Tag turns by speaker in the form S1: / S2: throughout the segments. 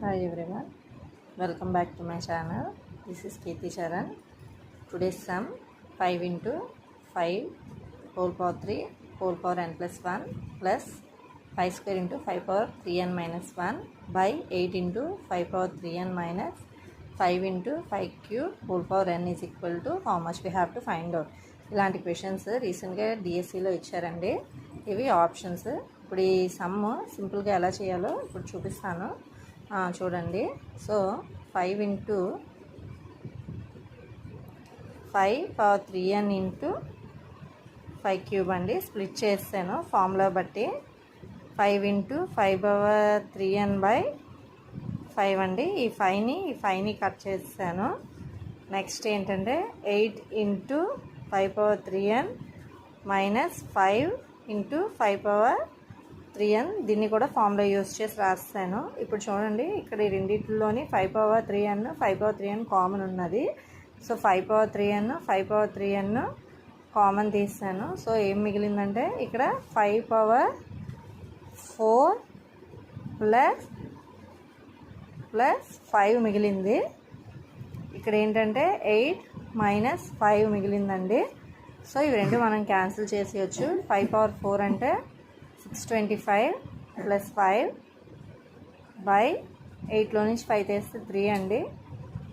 S1: Hi everyone, welcome back to my channel. This is Kirti Charan. Today's sum 5 into 5 whole power 3 whole power n plus 1 plus 5 square into 5 power 3n minus 1 by 8 into 5 power 3n minus 5 into 5 cube whole power n is equal to how much we have to find out. ఇలాంటి questions రీసెంట్గా డిఎస్సిలో ఇచ్చారండి. ఇవి options. ఇప్పుడు ఈ some సింపుల్గా ఎలా చేయాలో ఇప్పుడు చూపిస్తాను, చూడండి. So 5 into 5 power 3n into 5 cube అండి. స్ప్లిట్ చేస్తాను ఫార్ములా బట్టి. 5 into 5 power 3n by 5 అండి. ఈ 5ని కట్ చేస్తాను. నెక్స్ట్ ఏంటంటే 8 into 5 power 3n minus 5 into 5 power 3n. దీన్ని కూడా ఫార్ములా యూస్ చేసి రాస్తాను. ఇప్పుడు చూడండి, ఇక్కడ ఈ రెండింటిలోని 5 power 3n 5 power 3n common ఉన్నది. So 5 power 3n 5 power 3n common తీస్తాను. సో ఏం మిగిలిందంటే ఇక్కడ 5 power 4 ప్లస్ 5 మిగిలింది. ఇక్కడ ఏంటంటే 8 మైనస్ 5 మిగిలిందండి. సో ఇవి రెండు మనం క్యాన్సిల్ చేసేయచ్చు. 5 power 4 అంటే 625 ప్లస్ 5 బై 8లో నుంచి 5 తీస్తే 3 అండి.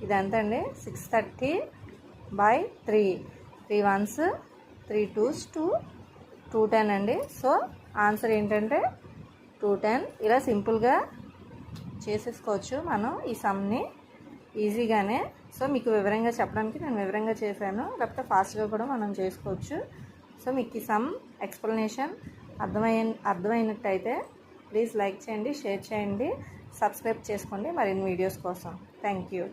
S1: ఇదంతా అండి 630 బై 3. 3 1s 3 2s 210 అండి. సో ఆన్సర్ ఏంటంటే 210. ఇలా సింపుల్గా చేసేసుకోవచ్చు మనం ఈ సమ్ని ఈజీగానే. సో మీకు వివరంగా చెప్పడానికి నేను వివరంగా చేశాను, లేకపోతే ఫాస్ట్గా కూడా మనం చేసుకోవచ్చు. సో మీకు ఈ సమ్ ఎక్స్ప్లెనేషన్ అర్థమైనట్టయితే ప్లీజ్ లైక్ చేయండి, షేర్ చేయండి, సబ్స్క్రైబ్ చేసుకోండి మరిన్ని వీడియోస్ కోసం. Thank you.